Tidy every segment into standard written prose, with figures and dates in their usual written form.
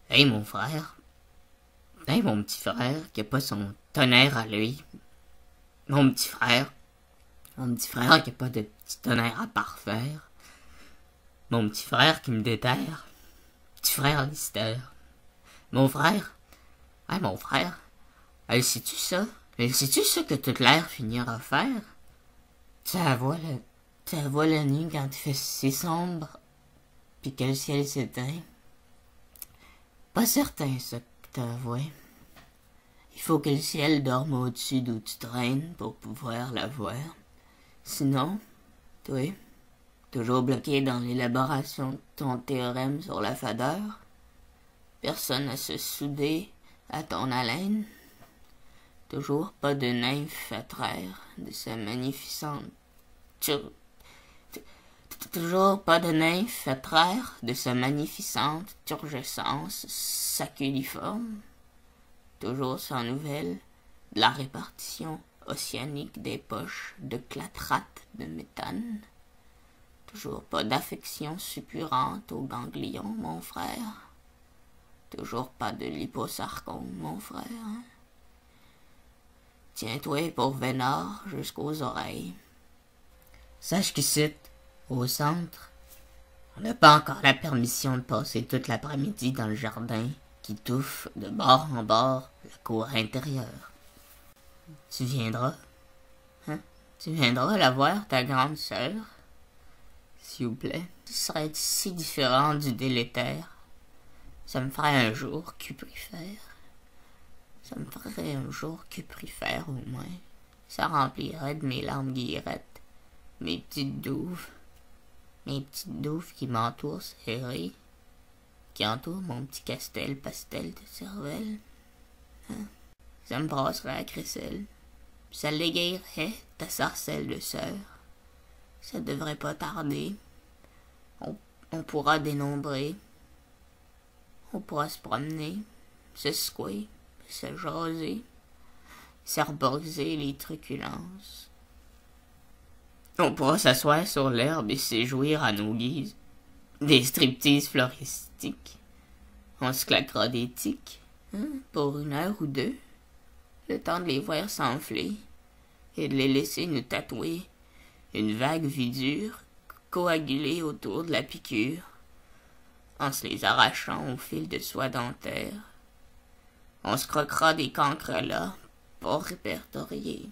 Hey mon frère, hey mon petit frère qui a pas son tonnerre à lui. Mon petit frère qui a pas de petit tonnerre à parfaire. Mon petit frère qui me déterre. Petit frère mystère. Mon frère, hey mon frère, hey sais-tu ça? Sais-tu ça que toute l'air finira à faire? Tu la vois la nuit quand il fait si sombre, puis que le ciel s'éteint? Pas certain ça que t'as vois. Il faut que le ciel dorme au-dessus d'où tu traînes pour pouvoir la voir. Sinon, toi, toujours bloqué dans l'élaboration de ton théorème sur la fadeur, personne à se souder à ton haleine, toujours pas de nymphe à traire de sa magnificente toujours pas de nymphe à traire de sa magnificente turgescence saculiforme, toujours sans nouvelles de la répartition océanique des poches de clatrate de méthane, toujours pas d'affection suppurante aux ganglions, mon frère, toujours pas de liposarcome, mon frère. Tiens-toi pour Vénard jusqu'aux oreilles. Sache qu'ici, au centre, on n'a pas encore la permission de passer toute l'après-midi dans le jardin qui touffe de bord en bord la cour intérieure. Tu viendras, hein? Tu viendras la voir, ta grande sœur, s'il vous plaît. Tu serais si différent du délétère. Ça me ferait un jour cuprifère. Ça me ferait un jour cuprifère au moins. Ça remplirait de mes larmes guillerettes mes petites douves qui m'entourent serrées, qui entourent mon petit castel pastel de cervelle. Hein? Ça me brasserait la crécelle, ça l'égayerait ta sarcelle de sœur. Ça devrait pas tarder. On pourra dénombrer. On pourra se promener, se secouer, se jaser, s'arboriser les truculences. On pourra s'asseoir sur l'herbe et s'éjouir à nos guises des striptease floristiques. On se claquera des tiques, hein, pour 1 heure ou 2, le temps de les voir s'enfler et de les laisser nous tatouer une vague vidure coagulée autour de la piqûre, en se les arrachant au fil de soie dentaire. On se croquera des cancres là pour répertorier.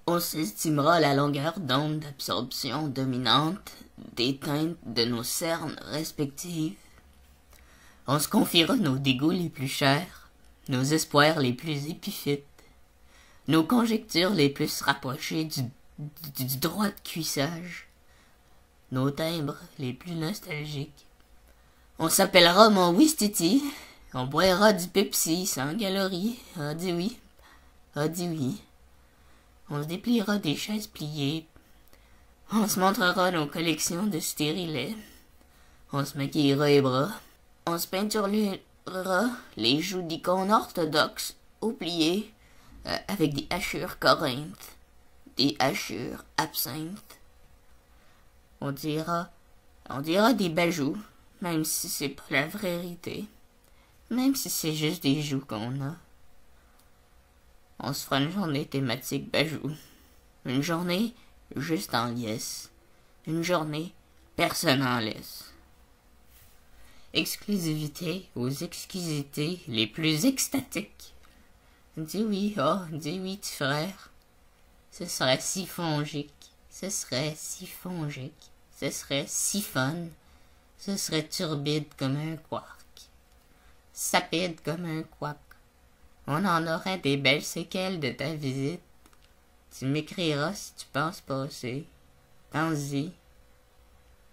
On s'estimera la longueur d'onde d'absorption dominante des teintes de nos cernes respectives. On se confiera nos dégoûts les plus chers, nos espoirs les plus épiphytes, nos conjectures les plus rapprochées du droit de cuissage, nos timbres les plus nostalgiques. On s'appellera mon Wistiti, on boira du Pepsi sans calories, ah dis oui, ah dis oui. On se dépliera des chaises pliées. On se montrera nos collections de stérilets. On se maquillera les bras. On se peinturera les joues d'icônes orthodoxes au plié avec des hachures corinthe, des hachures absinthe. On dira des bajoux, même si c'est pas la vérité, même si c'est juste des joues qu'on a. On se fera une journée thématique Bajou. Une journée juste en liesse. Une journée personne en laisse. Exclusivité aux exquisités les plus extatiques. Dis oui, oh, dis oui, petit frère. Ce serait si fongique. Ce serait si fongique. Ce serait si fun. Ce serait turbide comme un quark. Sapide comme un quack. On en aurait des belles séquelles de ta visite. Tu m'écriras si tu penses passer. Pense-y.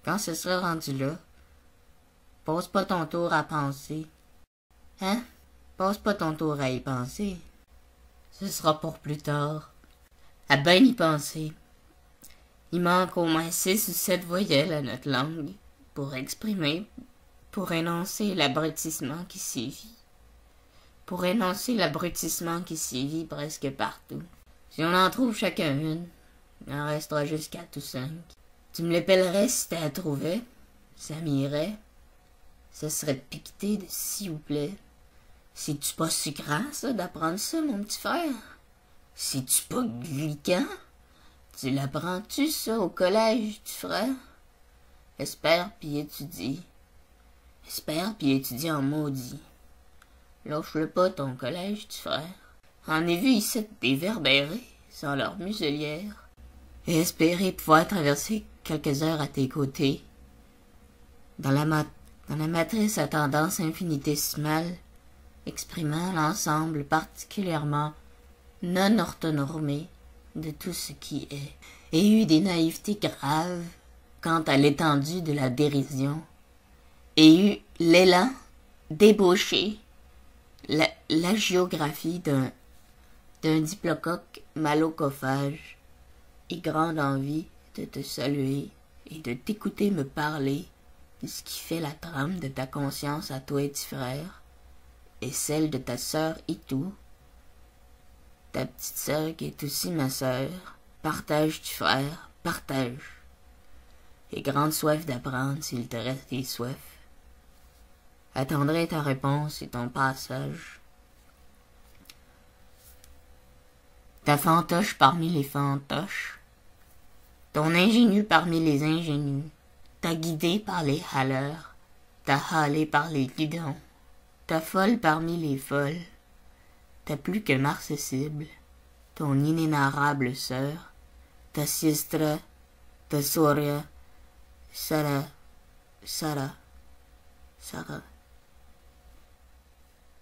Quand ce sera rendu là, pose pas ton tour à penser. Hein? Pose pas ton tour à y penser. Ce sera pour plus tard. À bien y penser. Il manque au moins 6 ou 7 voyelles à notre langue pour exprimer, pour énoncer l'abrutissement qui sévit. Pour énoncer l'abrutissement qui sévit presque partout. Si on en trouve chacun une, il en restera juste 4 ou 5. Tu me l'appellerais si t'as trouvé. Ça m'irait. Ça serait de piqueter de s'il vous plaît. C'est-tu pas si grand, ça, d'apprendre ça, mon petit frère? C'est-tu pas glicquant? Tu l'apprends-tu, ça, au collège, tu frère? Espère pis étudie. Espère pis étudie en maudit. Lâche-le pas, ton collège, tu frère. En ai vu ici des verberés, sans leur muselière. Et espérer pouvoir traverser quelques heures à tes côtés. Dans la matrice à tendance infinitésimale, exprimant l'ensemble particulièrement non orthonormé de tout ce qui est, et eut des naïvetés graves quant à l'étendue de la dérision, et eut l'élan débauché, la géographie d'un diplocoque malocophage, et grande envie de te saluer et de t'écouter me parler de ce qui fait la trame de ta conscience à toi et tes frères, et celle de ta sœur Itou, ta petite sœur qui est aussi ma sœur. Partage, tu frère, partage. Et grande soif d'apprendre s'il te reste des soifs. Attendrai ta réponse et ton passage. Ta fantoche parmi les fantoches. Ton ingénu parmi les ingénus. Ta guidée par les haleurs. Ta halée par les guidons. Ta folle parmi les folles. Ta plus que marcessible. Ton inénarrable sœur. Ta siestra. Ta soria. Sarah.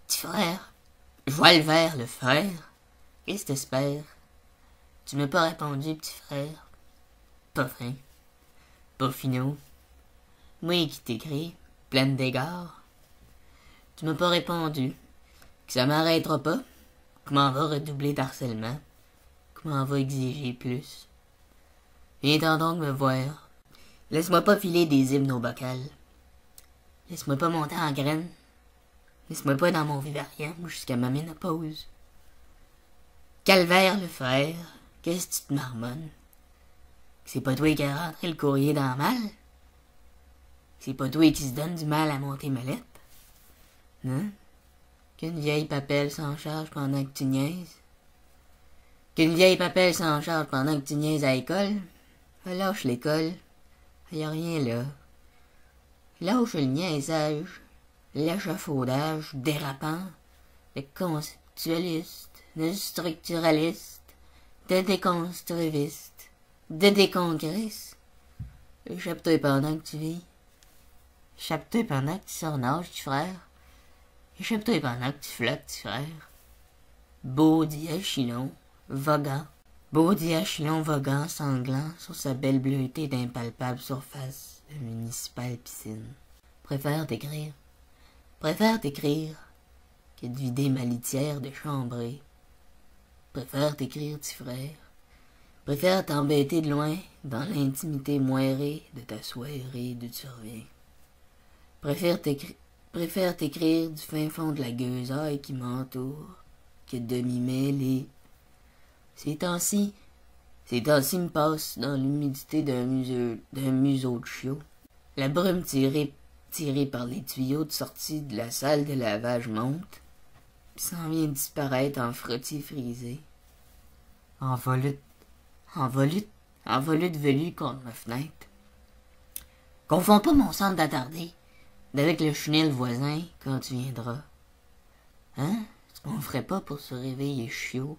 Petit frère, je vois le vert, le frère. Qu'est-ce que t'espères? Tu m'as pas répondu, petit frère. Pas fin. Pas finot. Moi qui t'écris, pleine d'égards. Tu m'as pas répondu. Que ça m'arrêtera pas. Comment va redoubler d'harcèlement? Comment va exiger plus? Viens-t'en donc me voir. Laisse-moi pas filer des hymnes au bocal. Laisse-moi pas monter en graine. Laisse-moi pas dans mon vivarium jusqu'à ma ménopause. Calvaire, le frère, qu'est-ce que tu te marmonnes? C'est pas toi qui as rentré le courrier dans le mal? C'est pas toi qui se donne du mal à monter ma lettre? Non? Qu'une vieille papelle s'en charge pendant que tu niaises? Qu'une vieille papelle s'en charge pendant que tu niaises à l'école? Lâche l'école. Y a rien là. Lâche le niaisage, l'échafaudage dérapant, le conceptualiste, le structuraliste, de déconstruiviste, de décongrisse. Échappe-toi pendant que tu vis. Échappe-toi pendant que tu surnages, tu frère. Échappe-toi pendant que tu flottes, tu frère. Beau diachylon, voguant. Beau diachylon voguant, sanglant, sur sa belle bleutée d'impalpable surface de municipale piscine. Préfère t'écrire que de vider ma litière de chambrée. Préfère t'écrire, petit frère. Préfère t'embêter de loin, dans l'intimité moirée de ta soirée d'où tu reviens. Préfère t'écrire du fin fond de la gueusaille qui m'entoure, que de m'y mêler. Ces temps-ci me passent dans l'humidité d'un museau de chiot. La brume tirée par les tuyaux de sortie de la salle de lavage monte, puis s'en vient disparaître en frottis frisé. En volute velu contre ma fenêtre. Confonds pas mon centre d'attardé d'avec le chenil voisin quand tu viendras. Hein? Ce qu'on ferait pas pour se réveiller chiot?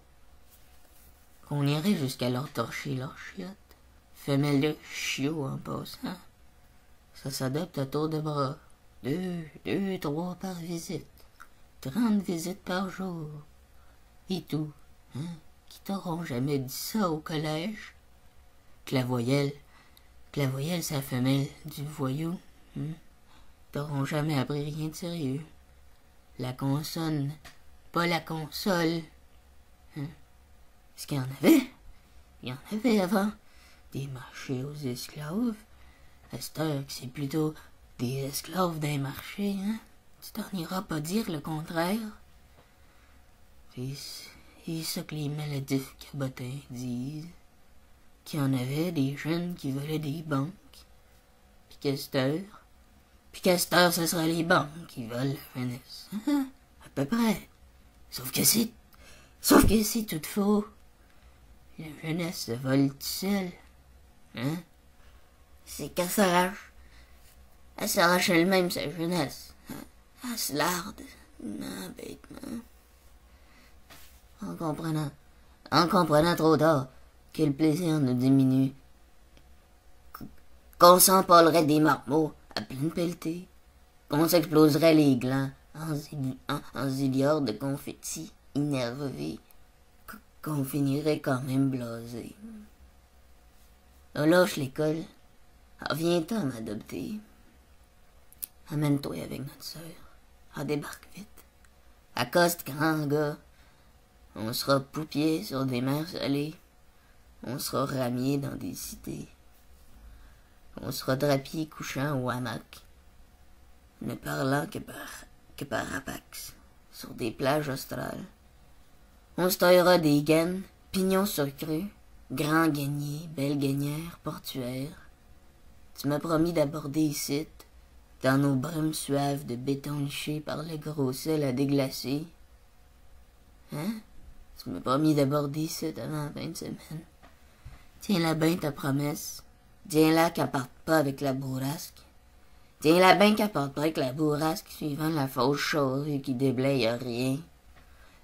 Qu'on irait jusqu'à leur torcher leur chiotte. Femelle chiot en passant. Ça s'adopte à tour de bras. 3 par visite. 30 visites par jour. Et tout, hein? Qui t'auront jamais dit ça au collège? Que la voyelle, c'est la femelle du voyou. Hein? T'auront jamais appris rien de sérieux. La consonne, pas la console. Hein? Est-ce qu'il y en avait? Il y en avait avant. Des marchés aux esclaves. À cette heure que c'est plutôt des esclaves d'un marché, hein? Tu t'en iras pas dire le contraire. C'est ça que les maladifs cabotins disent. Qu'il y en avait des jeunes qui volaient des banques. Pis qu'à cette heure, Puis qu'à cette heure, ce sera les banques qui volent la jeunesse. À peu près. Sauf que c'est tout faux. La jeunesse se vole tout seul. Hein? C'est qu'elle s'arrache. Elle s'arrache elle-même, sa jeunesse. Elle se larde, bêtement. En comprenant trop tard que le plaisir nous diminue. Qu'on s'empalerait des marmots à pleine pelletée. Qu'on s'exploserait les glands en zilliards de confettis énervés. Qu'on finirait quand même blasé. On lâche l'école. Viens-t'en m'adopter. Amène-toi avec notre sœur. Débarque vite. Accoste, grand gars. On sera poupiers sur des mers salées. On sera ramiers dans des cités. On sera drapiers couchant au hamac. Ne parlant que par apax. Sur des plages australes. On se taillera des gaines, pignons sur creux, grands gainiers, belles gainières, portuaires. Tu m'as promis d'aborder ici, dans nos brumes suaves de béton liché par le gros sel à déglacer. Hein? Tu m'as promis d'aborder ici avant la fin de semaine. Tiens-la bien ta promesse. Tiens-la qu'elle parte pas avec la bourrasque. Tiens-la bien qu'elle parte pas avec la bourrasque suivant la fausse charrue qui déblaye à rien.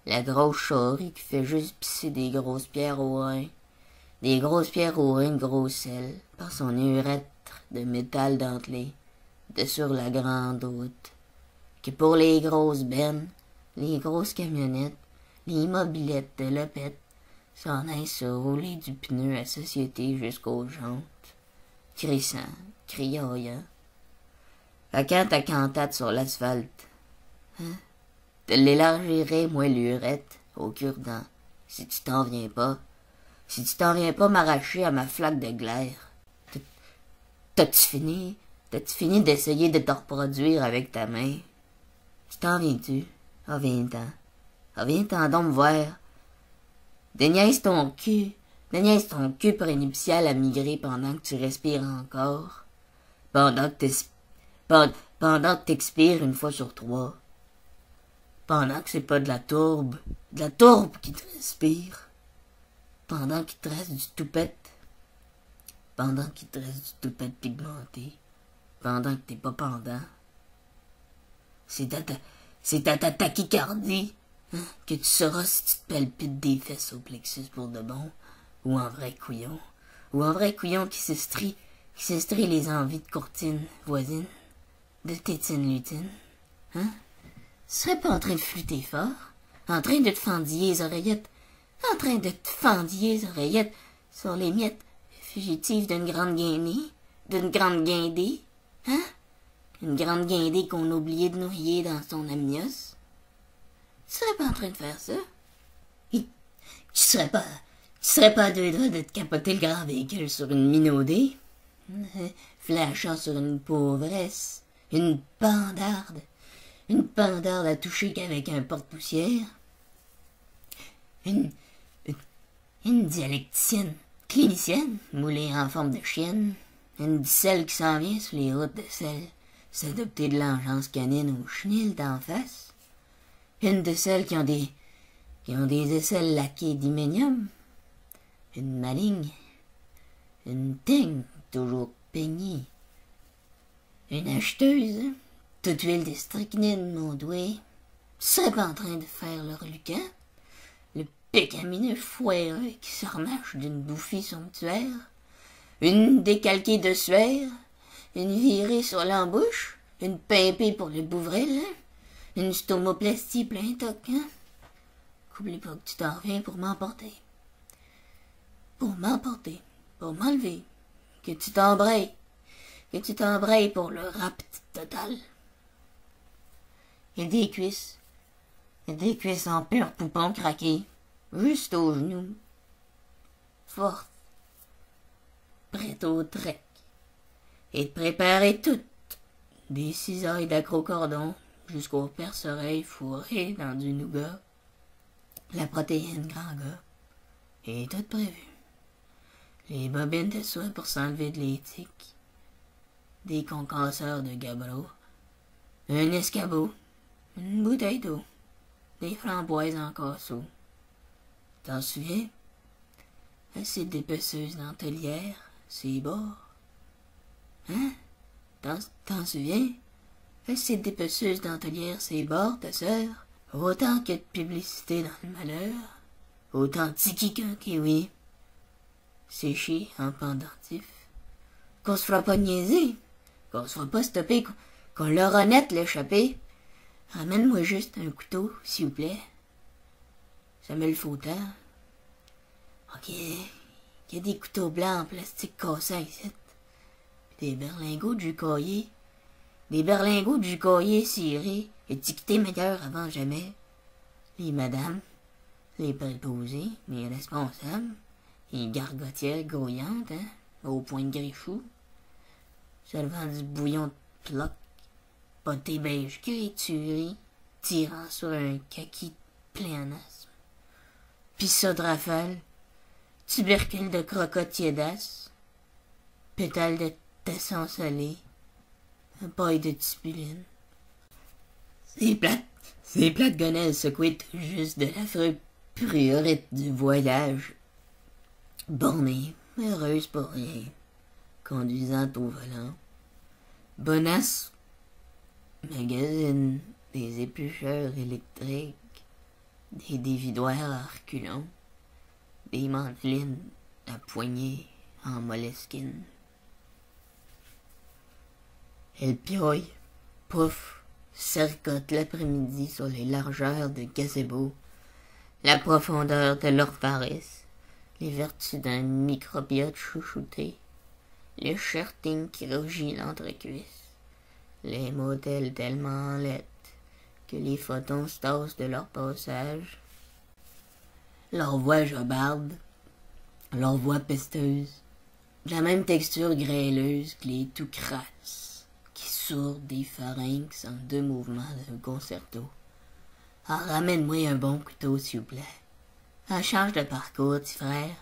La grosse charrue qui fait juste pisser des grosses pierres au rein. Des grosses pierres au rein de gros sel, par son urètre de métal dentelé, de sur la grande route. Que pour les grosses bennes, les grosses camionnettes, les mobilettes de l'opette, s'en aillent se rouler du pneu à société jusqu'aux jantes, crissant, criaillant. À quand ta cantate sur l'asphalte, hein? Te l'élargirais, moi, l'urette, au cure-dent, si tu t'en viens pas. Si tu t'en viens pas m'arracher à ma flaque de glaire. T'as-tu fini d'essayer de te reproduire avec ta main? Tu t'en viens-tu? Viens-t'en donc me voir. Déniaise ton cul prénuptial à migrer pendant que tu respires encore. Pendant que t'expires une fois sur 3. Pendant que c'est pas de la tourbe qui te respire. Pendant qu'il te reste du toupette. Pendant qu'il te reste du toupette pigmenté. Pendant que t'es pas pendant. C'est à ta tachycardie, hein, que tu sauras si tu te palpites des fesses au plexus pour de bon, ou en vrai couillon. Ou en vrai couillon qui s'estrie les envies de courtine voisine, de tétine lutine. Hein? Tu serais pas en train de flûter fort? En train de te fendiller les oreillettes? En train de te fendiller les oreillettes sur les miettes fugitives d'une grande guinée? D'une grande guindée? Hein? Une grande guindée qu'on a oublié de noyer dans son amnios? Tu serais pas en train de faire ça? Tu serais pas à 2 doigts de te capoter le grand véhicule sur une minaudée? Flashant sur une pauvresse, une pandarde à toucher qu'avec un porte-poussière? Une dialecticienne, clinicienne, moulée en forme de chienne, une dicelle qui s'en vient sur les routes de sel, s'adopter de l'engeance canine au chenil d'en face, une de celles qui ont des aisselles laquées d'hyménium, une maligne, une teigne toujours peignée, une acheteuse, toute huile de strychnine, mon doigt, serait pas en train de faire le reluquant, le pécamineux foireux qui se remâche d'une bouffie somptuaire, une décalquée de suaire, une virée sur l'embouche, une pimpée pour le bouvrel, une stomoplastie plein toc, hein? Qu'oublie pas que tu t'en reviens pour m'emporter. Pour m'enlever, que tu t'embrayes pour le rapt total. Et des cuisses en pur poupon craqué, juste aux genoux, fortes, prêtes au trek, et de préparer toutes, des cisailles d'accrocordon jusqu'aux perce-oreilles fourrées dans du nougat, la protéine grand gars, et tout prévu. Les bobines de soie pour s'enlever de l'éthique, des concasseurs de gabbro un escabeau, une bouteille d'eau, des framboises en casseau. T'en souviens? Assez d'épaisseuses dentelières, c'est bords. Hein? T'en souviens? Assez d'épaisseuses dentelières, c'est bords, ta sœur. Autant que de publicité dans le malheur, autant de tiki qu'un kiwi. Séché en pendentif. Qu'on se fera pas niaiser, qu'on se fera pas stopper, qu'on l'aura net l'échappée. Ramène-moi juste un couteau, s'il vous plaît. Ça me le faut tant. Ok, il y a des couteaux blancs en plastique cassant ici. Puis des berlingots de jus caillé. Des berlingots de jus caillé cirés, étiquetés meilleurs avant jamais. Les madames, les préposés, les responsables, les gargotières grouillantes, hein, au point de griffou. Servant du bouillon de ploc, poté beige cuit tuerie, tirant sur un kaki pléonasme. Pis ça de rafale, tubercule de crocotier d'as, pétale de tesson salé, un paille de tipuline. C'est plate gonelle secouée tout juste de l'affreux priorite du voyage. Bornée, heureuse pour rien, conduisant au volant. Bonasse magazine des éplucheurs électriques, des dévidoirs à reculons, des mantelines à poignées en moleskine. Elle pioille, pouf, sercotte l'après-midi sur les largeurs de gazebo, la profondeur de l'orparis, les vertus d'un microbiote chouchouté, le shirting qui rougit l'entrecuisse, les modèles tellement en lettres que les photons se tassent de leur passage, leur voix jobarde, leur voix pesteuse, de la même texture grêleuse que les tout crasses, qui sourdent des pharynx en 2 mouvements d'un concerto. Ah, ramène-moi un bon couteau, s'il vous plaît. Ah, change de parcours, petit frère.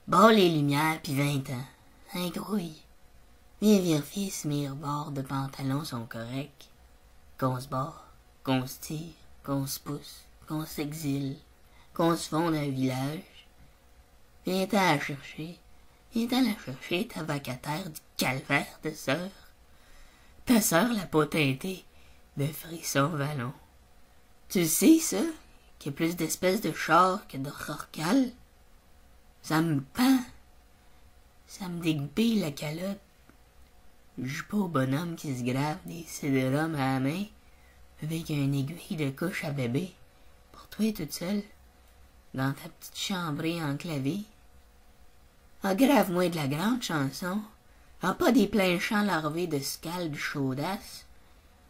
Barre les lumières, puis 20 ans. Un grouille. Mes vérifier si mes rebords de pantalon sont corrects. Qu'on se barre, qu'on se tire, qu'on se pousse, qu'on s'exile, qu'on se fonde un village. Viens-t'en la chercher. Viens-t'en la chercher, ta vacataire du calvaire de sœur. Ta sœur la peau teintée de frissons vallons. Tu sais, ça, qu'il y a plus d'espèces de chars que de rorcales? Ça me pend. Ça me dégoupille la calotte. Je joue pas au bonhomme qui se grave des cédérums à la main avec un aiguille de couche à bébé pour toi toute seule dans ta petite chambrée enclavée. Ah, grave-moi de la grande chanson. Ah, pas des pleins chants larvés de scaldes chaudasses.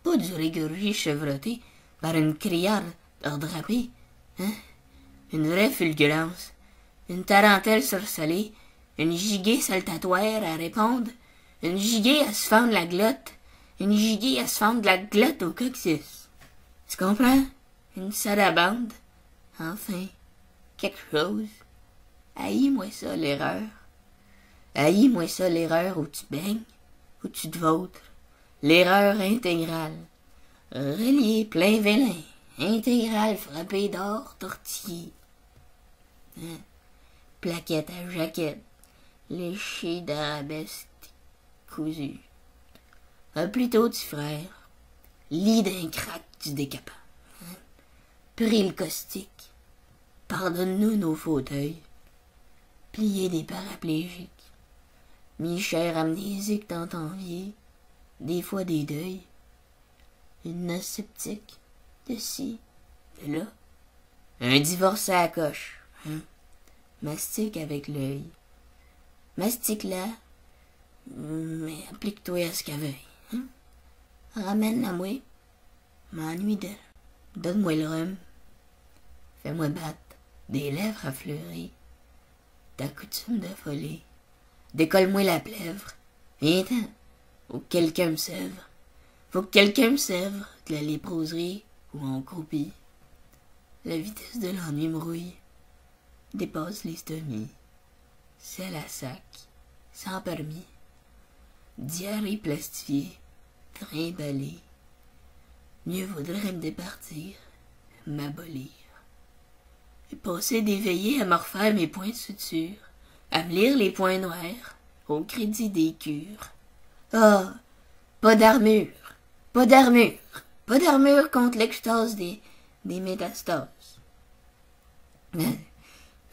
Pas du régurgie chevroté par une criarde redrapée. Hein? Une vraie fulgurance. Une tarentelle sursolée. Une gigue saltatoire à répondre. Une gigue à se fendre la glotte. Une gigue à se fendre la glotte au coccyx. Tu comprends? Une sarabande. Enfin, quelque chose. Haïs-moi ça, l'erreur. Haïs-moi ça, l'erreur où tu baignes, où tu te vautres. L'erreur intégrale. Relié plein vélin. Intégrale frappée d'or tortillé. Hein? Plaquette à jaquette. Léchée d'arabesque cousu. Plutôt du frère. Lit d'un crack du décapant. Hein? Pris le caustique. Pardonne-nous nos fauteuils. Plié des paraplégiques. Mi-chère amnésique tant enviée. Des fois des deuils. Une noce sceptique. De ci, de là. Un divorce à la coche. Hein? Mastique avec l'œil. Mastique là. Mais applique-toi à ce qu'elle veuille. Hein? Ramène-la moi. M'ennuie d'elle. Donne-moi le rhum. Fais-moi battre des lèvres à fleurir. Ta coutume de folie. Décolle-moi la plèvre. Viens-t'en. Faut que quelqu'un me sèvre. Faut que quelqu'un me sèvre de la léproserie où on croupit. La vitesse de l'ennui me rouille. Dépasse les stomies. Sel à sac. Sans permis. Diarrhée plastifiée. Trimballée. mieux vaudrait me départir, m'abolir. Et passer des veillées à me refaire mes points de suture, à me lire les points noirs, au crédit des cures. Ah, pas d'armure, pas d'armure, pas d'armure contre l'extase des métastases.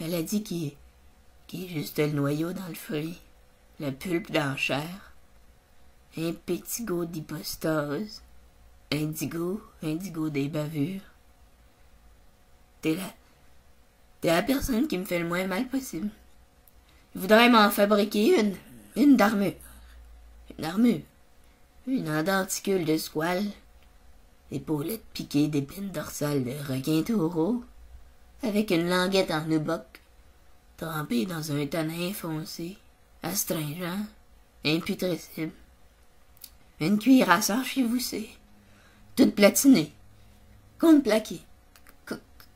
Maladie qui est juste le noyau dans le fruit, le pulpe dans la chair, impétigo d'hypostase, indigo des bavures. T'es la personne qui me fait le moins mal possible. Je voudrais m'en fabriquer une d'armure. Une armure. Une en denticule de squale, épaulettes piquées d'épines dorsales de requin-taureau, avec une languette en nubuck, trempée dans un tanin foncé, astringent, imputrescible. Une cuirasse archivoussée, toute platinée, contreplaquée,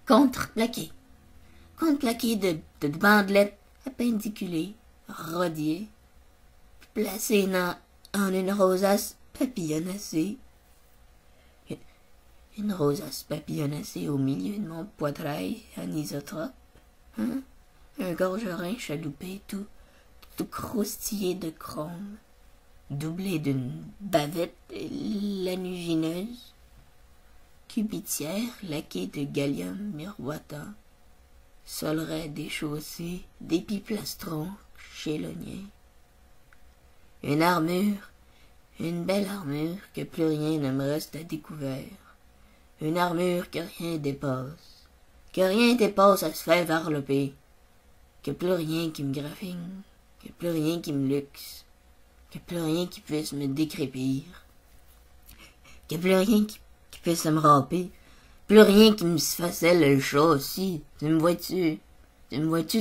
contreplaquée de bandelettes appendiculées, rodiées, placée en une rosace papillonnacée. Une rosace papillonnacée au milieu de mon poitrail anisotrope. Hein? Un gorgerin chaloupé tout croustillé de chrome, doublé d'une bavette lanugineuse, cubitière laquée de gallium miroitant, solerait déchaussé d'épiplastrons chéloniens. Une armure, une belle armure que plus rien ne me reste à découvert. Une armure que rien dépasse à se faire varloper, que plus rien qui me graffigne, que plus rien qui me luxe, que plus rien qui puisse me décrépir, que plus rien qui puisse me râper, plus rien qui me facelle le chat aussi. Tu me vois-tu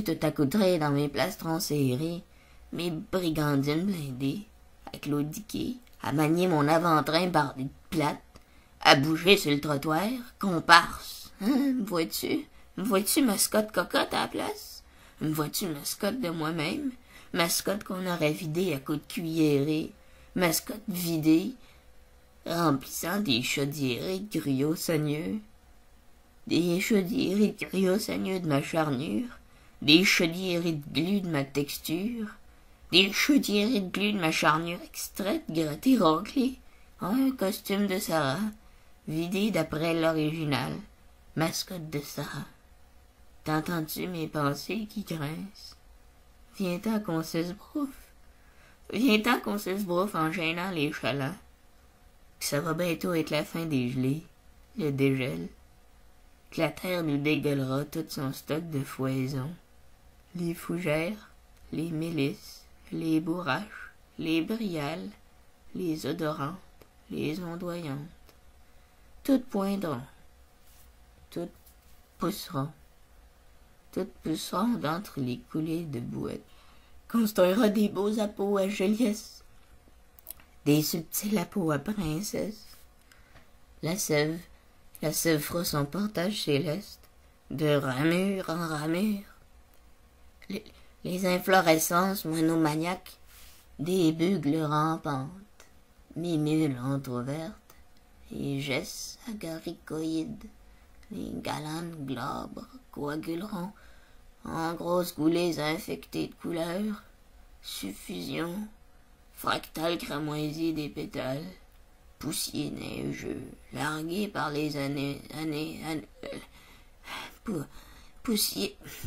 tout accoutré dans mes plastrons serrés, mes brigandines blindées, à claudiquer, à manier mon avant-train par des plates, à bouger sur le trottoir, comparse. Hein, me vois-tu mascotte cocotte à la place? Me vois-tu mascotte de moi-même? Mascotte qu'on aurait vidée à coups de cuillerée, mascotte vidée, remplissant des chaudiérés de gruyot soigneux. Des chaudiérés de gruyot soigneux de ma charnure, des chaudiérés de glu de ma texture, des chaudiérés de glu de ma charnure extraite, grattée, raclée. Un costume de Sarah, vidé d'après l'original, mascotte de Sarah. T'entends-tu mes pensées qui grincent? Viens-t'en qu'on s'esbrouffe. Viens-t'en qu'on s'esbrouffe en gênant les chalands. Que ça va bientôt être la fin des gelées, le dégel. Que la terre nous dégueulera tout son stock de foison. Les fougères, les mélisses, les bourraches, les briales, les odorantes, les ondoyantes. Toutes poindront, toutes pousseront d'entre les coulées de bouette. Construira des beaux apôts à Joliesse, des subtils apôts à princesse. La sève fera son portage céleste, de ramure en ramure. Les inflorescences monomaniaques, des bugles rampantes, mimules entr'ouvertes, les gesses agaricoïdes, les galanes glabres coaguleront en grosses goulées infectées de couleurs, suffusion, fractale cramoisie des pétales, poussier neigeux, largué par les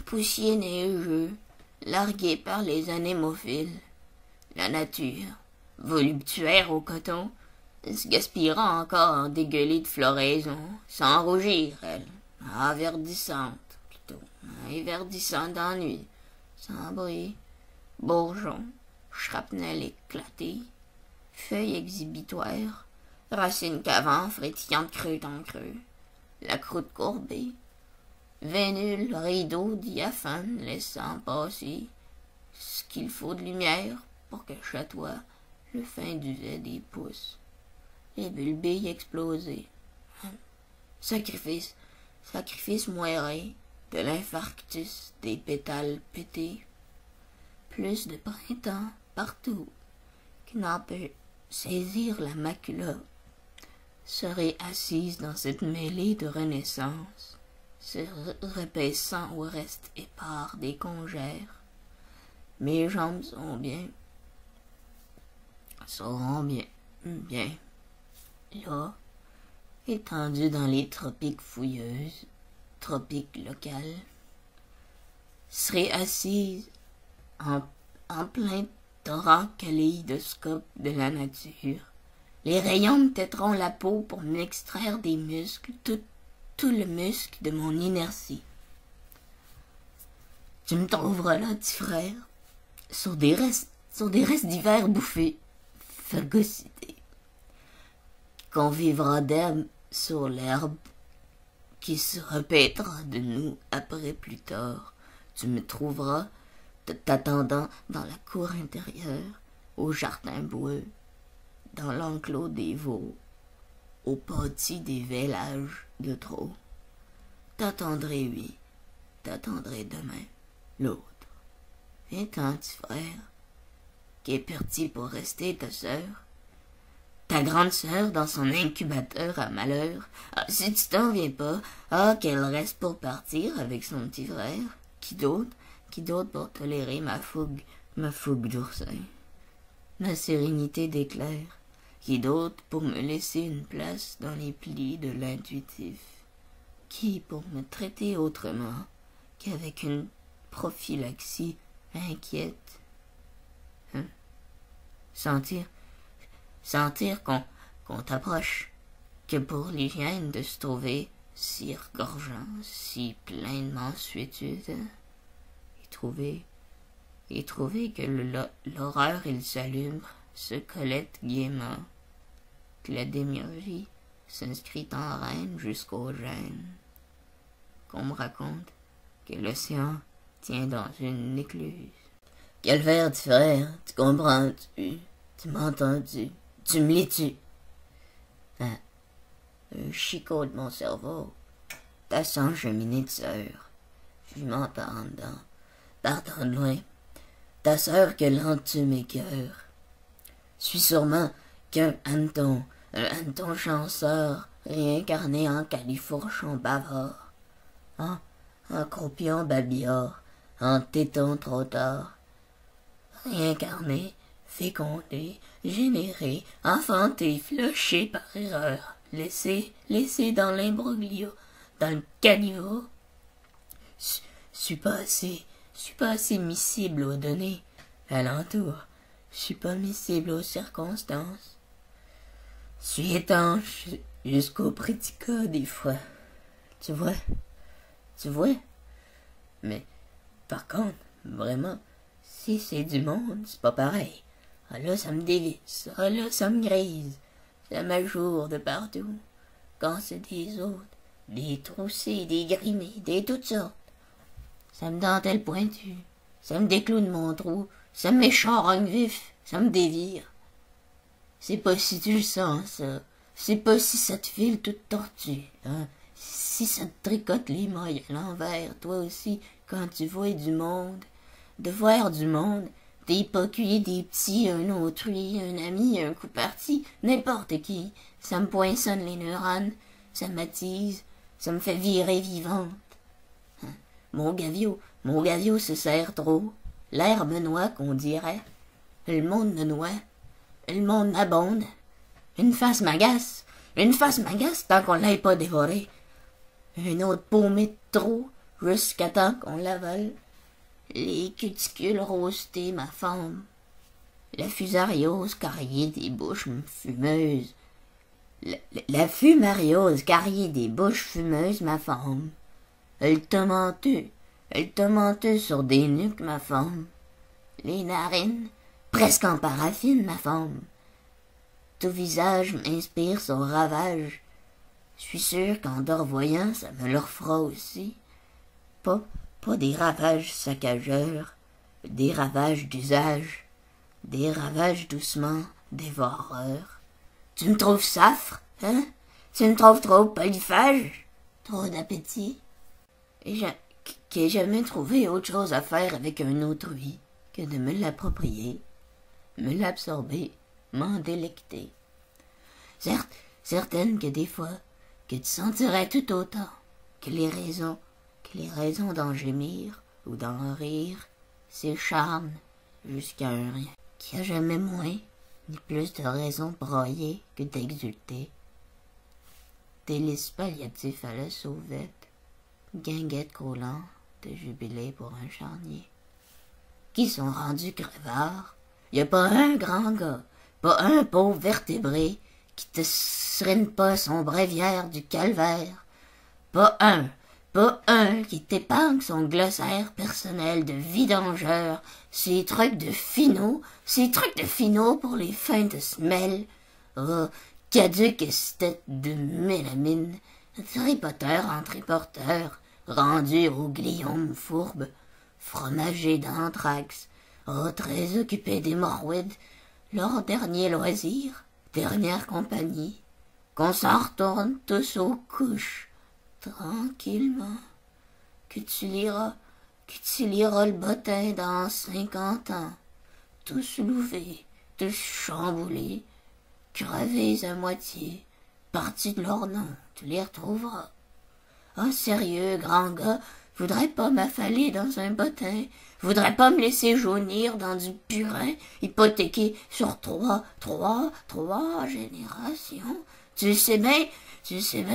poussier neigeux, largué par les anémophiles. La nature, voluptuaire au coton, se gaspillera encore en dégueulée de floraison, sans rougir, elle, verdissante, plutôt, verdissante d'ennui, sans bruit, bourgeons, shrapnel éclaté, feuilles exhibitoires, racines cavant frétillantes creux en creux, la croûte courbée, vénule, rideau diaphane laissant passer ce qu'il faut de lumière pour que chatoie le fin duvet des pousses. Les bulbilles explosées. Sacrifice moiré de l'infarctus des pétales pétés. Plus de printemps partout qui n'en peut saisir la macula. serai assise dans cette mêlée de renaissance, se repaissant au reste épars des congères. Mes jambes seront bien, là, étendues dans les tropiques fouilleuses, tropiques locales. Serai assise en plein torrent kaléidoscope de la nature. Les rayons me têteront la peau pour m'extraire des muscles, tout le muscle de mon inertie. Tu me trouveras là, petit frère, sur des restes d'hiver bouffés, phagocytés. Qu'on vivra d'herbe sur l'herbe qui se repaîtra de nous après plus tard. Tu me trouveras t'attendant dans la cour intérieure, au jardin boueux, dans l'enclos des veaux, au pâtis des vélages de trop. T'attendrai, oui, t'attendrai demain, l'autre. Viens-t'en, petit frère. Qu'est-il pour rester, ta sœur? Ta grande sœur dans son incubateur à malheur. Ah, si tu t'en viens pas, qu'elle reste pour partir avec son petit frère. Qui d'autre pour tolérer ma fougue d'oursin, ma sérénité d'éclair? Qui d'autre pour me laisser une place dans les plis de l'intuitif? Qui pour me traiter autrement qu'avec une prophylaxie inquiète? Sentir qu'on t'approche, que pour l'hygiène de se trouver si regorgeant, si plein de mansuétude, et trouver que l'horreur il s'allume, se collette gaiement, que la démiurgie s'inscrit en reine jusqu'aux gènes, qu'on me raconte que l'océan tient dans une écluse. Calvaire, petit frère, tu comprends-tu? Tu m'entends-tu? Tu me lis-tu? Un chicot de mon cerveau, ta sang cheminée de sœur, je m'entends en dedans, partant de loin, ta sœur que lente mes cœurs. Suis sûrement qu'un hanneton chanceur, réincarné en califourchon bavard, en croupion babillard, en téton trop tard, réincarné, fécondé, généré, enfanté, floché par erreur, laissé dans l'imbroglio, dans le caniveau. Suis pas assez miscible aux données alentour, suis pas miscible aux circonstances. Suis étanche jusqu'au prédicat des fois. Tu vois? Mais, par contre, vraiment, si c'est du monde, c'est pas pareil. Ah là, ça me dévisse. Ah là, ça me grise. Ça m'ajoure de partout. Quand c'est des autres, des troussés, des grimés, des toutes sortes. Ça me dentelle pointu. Ça me décloune mon trou. Ça me mécharogne vif. Ça me dévire. C'est pas si tu le sens, ça. C'est pas si ça te file toute tortue, hein. Si ça te tricote les mailles à l'envers, toi aussi, quand tu vois du monde. De voir du monde, des pas cuits, des petits, un autrui, un ami, un coup parti, n'importe qui. Ça me poinçonne les neurones, ça m'attise, ça me fait virer vivante. Hein. Mon gavio se serre trop. L'air me noie, qu'on dirait. Le monde me noie. Le monde m'abonde. Une face m'agace tant qu'on l'ait pas dévoré. Une autre paumée de trop, jusqu'à temps qu'on l'avale. Les cuticules rostés m'affament. La fusariose carriée des bouches fumeuses. La fumariose carriée des bouches fumeuses m'affame. Le tomenteux sur des nuques m'affame. Les narines, presque en paraffine m'affame. Tout visage m'inspire son ravage. Je suis sûr qu'en dorvoyant, ça me le refera aussi. Pas des ravages saccageurs, des ravages d'usage, des ravages doucement dévoreurs. Tu me trouves safre, hein? Tu me trouves trop polyphage? Trop d'appétit? Et j'ai jamais trouvé autre chose à faire avec un autrui que de me l'approprier, me l'absorber, m'en délecter. certaine que des fois, que tu sentirais tout autant que les raisons d'en gémir ou d'en rire s'écharnent jusqu'à un rien, qui a jamais moins ni plus de raisons de broyer que d'exulter. Délices palliatifs à la sauvette, guinguettes croulant de jubilé pour un charnier. Qui sont rendus crevards, y a pas un grand gars, pas un pauvre vertébré qui te srine pas son bréviaire du calvaire, pas un qui t'épargne son glossaire personnel de vidangeur, ses trucs de finaux pour les fins de semelle. Oh, caduc esthète de mélamine, tripoteur en triporteur, rendu au gliome fourbe, fromager d'anthrax, oh, très occupé d'hémorroïdes, leur dernier loisir, dernière compagnie, qu'on s'en retourne tous aux couches, tranquillement, que tu liras le bottin dans 50 ans, tous louvés, tous chamboulés, crevés à moitié, partis de leur nom, tu les retrouveras. Ah, sérieux, grand gars, voudrais pas m'affaler dans un bottin, voudrais pas me laisser jaunir dans du purin, hypothéqué sur trois générations. Tu sais bien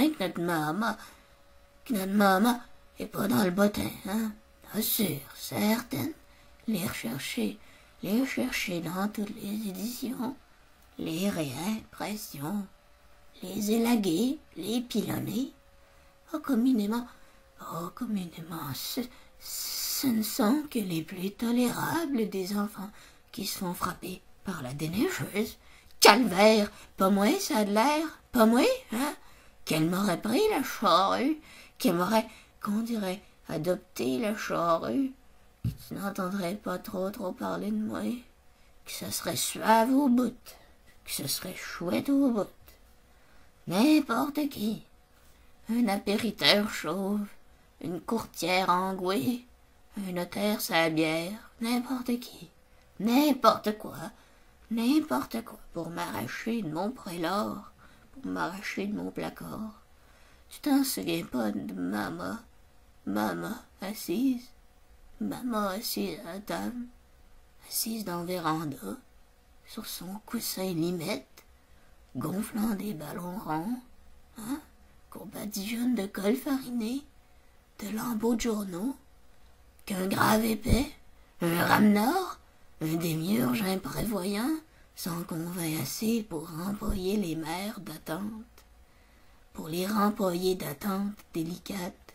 que notre maman est pas dans le bottin, hein? Ah, sûr, certaine. Les rechercher dans toutes les éditions, les réimpressions, les élaguer, les pilonner. Communément, ce ne sont que les plus tolérables des enfants qui se font frapper par la déneigeuse. Calvaire, pas moi, ça a de l'air, pas moi, hein? Qu'elle m'aurait pris la charrue, qu'elle m'aurait, qu'on dirait, adopté la charrue, que tu n'entendrais pas trop parler de moi, que ce serait suave au bout, que ce serait chouette au bout. N'importe qui. Un appériteur chauve, une courtière engouée, un notaire sa bière, n'importe qui, n'importe quoi, pour m'arracher de mon prélor, pour m'arracher de mon placard. Tu t'en souviens pas de maman assise à la table, assise dans le véranda, sur son coussin limette, gonflant des ballons ronds, hein? Qu'on badigeonne de colle farinée, de lambeaux de journaux, qu'un grave épais, un rameneur, un démiurge imprévoyant, sans qu'on veuille assez pour remployer les mères d'attente, pour les remployer d'attente délicates,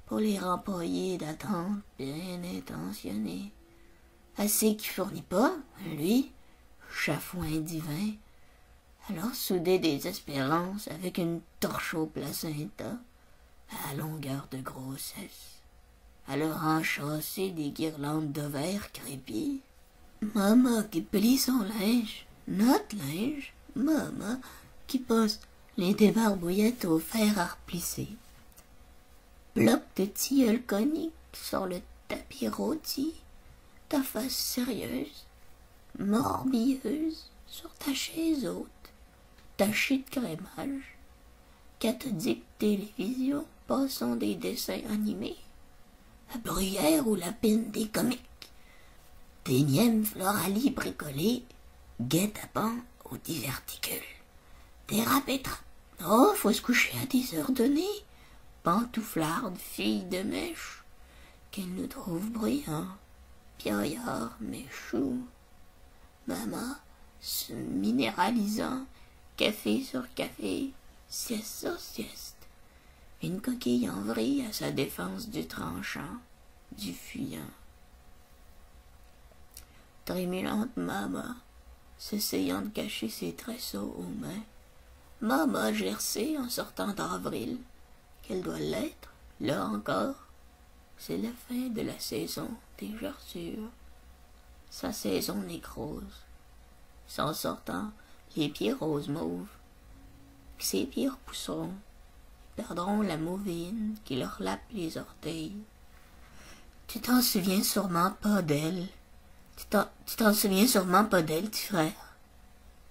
pour les remployer d'attente bien intentionnées, assez qui fournit pas, lui, chafouin divin, alors souder des espérances avec une torche au placenta, à longueur de grossesse, à leur enchasser des guirlandes d'ovaires crépis. Maman qui plie son linge, notre linge, maman qui pose les débarbouillettes au fer à replisser. Bloc de tilleul conique sur le tapis rôti, ta face sérieuse, morbilleuse sur ta chaise haute, tachée de crémage, cathodique télévision, passant des dessins animés, à Bruyère ou la pine des comiques, d'énièmes Floralie bricolées, guet-apens aux diverticules, des rapétras. Oh, faut se coucher à des heures données, pantouflardes filles de mèche, qu'elles nous trouvent bruyants, pioillards, méchous. Maman, se minéralisant, café sur café, sieste sur sieste, une coquille en vrille à sa défense du tranchant, du fuyant. Trémulante maman, s'essayant de cacher ses tresseaux aux mains, maman gercée en sortant d'avril, qu'elle doit l'être, là encore, c'est la fin de la saison des gerçures, sa saison nécrose, s'en sortant les pieds roses mauves, que ses pieds repousseront, perdront la mauvine qui leur lappe les orteils. Tu t'en souviens sûrement pas d'elle. Tu t'en souviens sûrement pas d'elle, petit frère.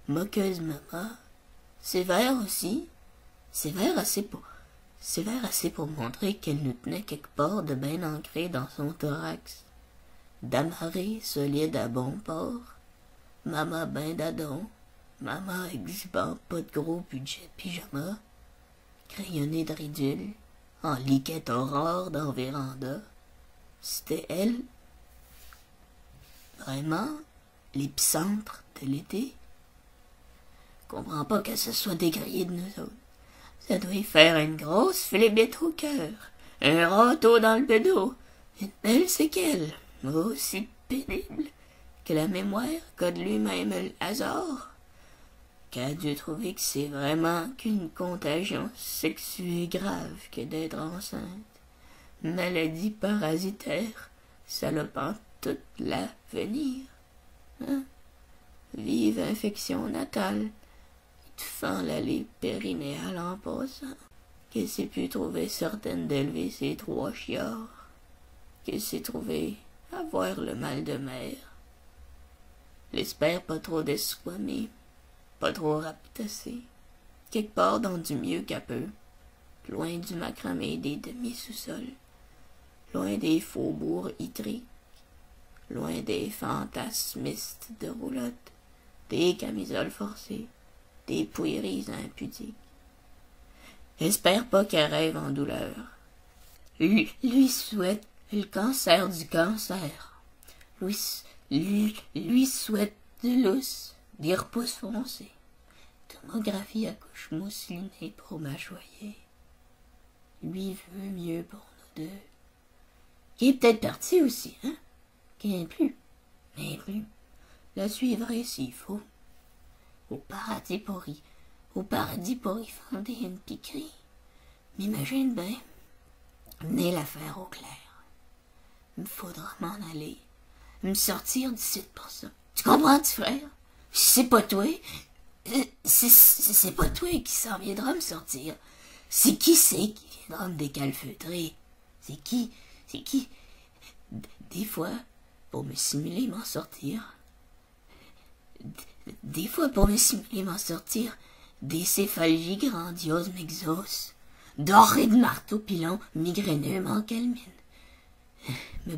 Moqueuse maman, Sévère aussi. Sévère assez pour montrer qu'elle nous tenait quelque part de bien ancré dans son thorax. D'amarré, solide à bon port. Maman ben dadon. Maman exhibant pas de gros budget de pyjama. Crayonné de ridule. En liquette aurore dans véranda. C'était elle. Vraiment, l'épicentre de l'été. Comprends pas que ce soit dégrillé de nous autres. Ça doit y faire une grosse flébite au cœur, un râteau dans le bédo, une belle séquelle, aussi pénible que la mémoire qu'a de lui-même le hasard, qu'a dû trouver que c'est vraiment qu'une contagion sexuée grave que d'être enceinte, maladie parasitaire, salopant toute l'avenir. Hein? Vive infection natale, fend l'allée périnéale en passant, qu'elle s'est pu trouver certaine d'élever ses 3 chiards, qu'elle s'est trouvée avoir le mal de mer. L'espère pas trop desquamé, pas trop rapetassé, quelque part dans du mieux qu'à peu, loin du macramé des demi-sous-sols, loin des faubourgs hydriques, loin des fantasmistes de roulotte, des camisoles forcées, des pouilleries impudiques. Espère pas qu'elle rêve en douleur. Lui souhaite le cancer du cancer. Lui souhaite de l'os, des repousses foncées. Tomographie à couche mousselinée pour m'achoyer. Lui veut mieux pour nous deux. Qui est peut-être parti aussi, hein? Qui n'est plus. Mais plus. La suivrai s'il faut. Au paradis pour y fonder une piquerie. M'imagine bien, mener l'affaire au clair. Me faudra m'en aller, me sortir d'ici pour ça. Tu comprends-tu, frère? C'est pas toi, c'est pas toi qui s'en viendra me sortir. C'est qui viendra me décalfeutrer? C'est qui? Des fois, pour me simuler m'en sortir, des céphalies grandioses m'exaucent, dorés de marteau pilon migraineux m'encalminent. Me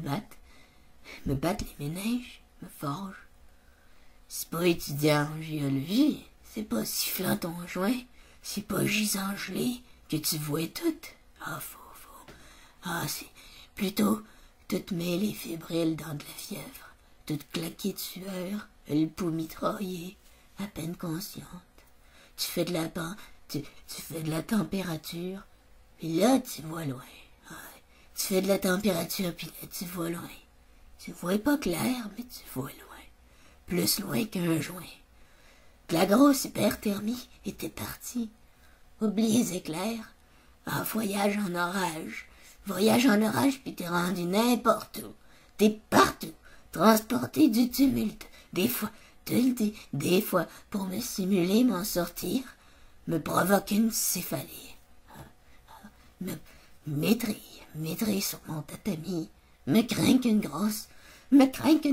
battent les méninges, me forgent. C'est pas étudiant en géologie, c'est pas sifflant ton joint, c'est pas gisant gelé que tu vois tout. Ah, faux. Ah, c'est plutôt toute mêlée fébrile dans de la fièvre, toute claquée de sueur, le pouls mitraillé, à peine consciente. Tu fais de la température, puis là, tu vois loin. Ouais. Tu fais de la température, puis là, tu vois loin. Tu vois pas clair, mais tu vois loin. Plus loin qu'un joint. Que la grosse hyperthermie était partie. Oublie les éclairs. Ah, voyage en orage, puis t'es rendu n'importe où. T'es partout, transporté du tumulte. Des fois, pour me simuler m'en sortir, me provoque une céphalie. Me maîtrise sur mon tatami, me craint qu'une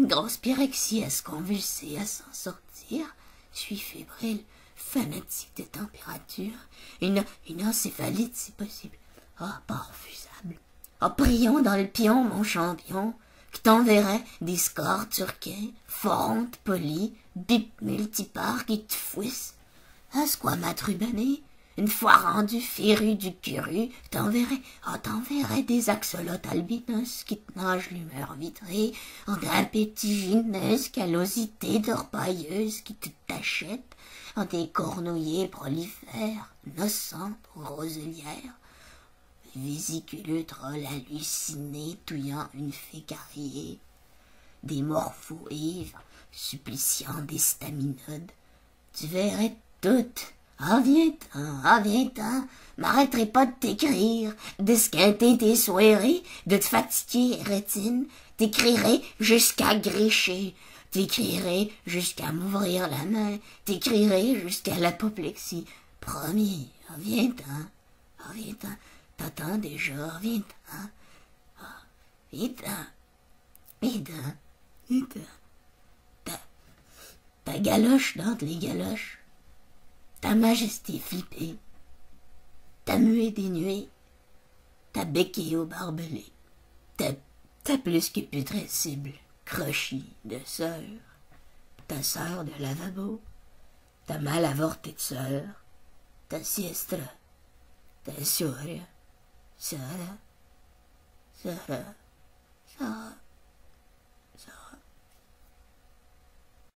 grosse pyrexie à se convulser, à s'en sortir. Je suis fébrile, fanatique de température, une encéphalite si possible. Ah, pas refusable. Ah, prions dans le pion, mon champion, que t'enverrais des scores turquins, fontes, polis, bip multipares qui te fouissent. Ah, squamat rubané, une fois rendu féru du curu, t'enverrais des axolotes albinos qui te nagent l'humeur vitrée, en appétigineuse callosité d'orpailleuse qui te t'achètent, en des cornouillers prolifères, innocentes aux roselières, vésiculeux trolls hallucinés touillant une fée carriée, des morphos ivres suppliciant des staminodes. Tu verrais toutes. Ah, viens-t'en, m'arrêterai pas de t'écrire, d'esquinter tes soirées, de te fatiguer, rétine, t'écrirai jusqu'à grécher, t'écrirai jusqu'à m'ouvrir la main, t'écrirai jusqu'à l'apoplexie. Promis, viens-t'en, t'attends déjà, viens-t'en, viens-t'en, ta galoche d'entre les galoches. ta majesté flippée, ta muée dénuée, ta béquille au barbelé, ta plus que putrescible crochis de sœur, ta sœur de lavabo, ta mal avortée de sœur, ta siestra, ta soria, Sara, Sara, Sara.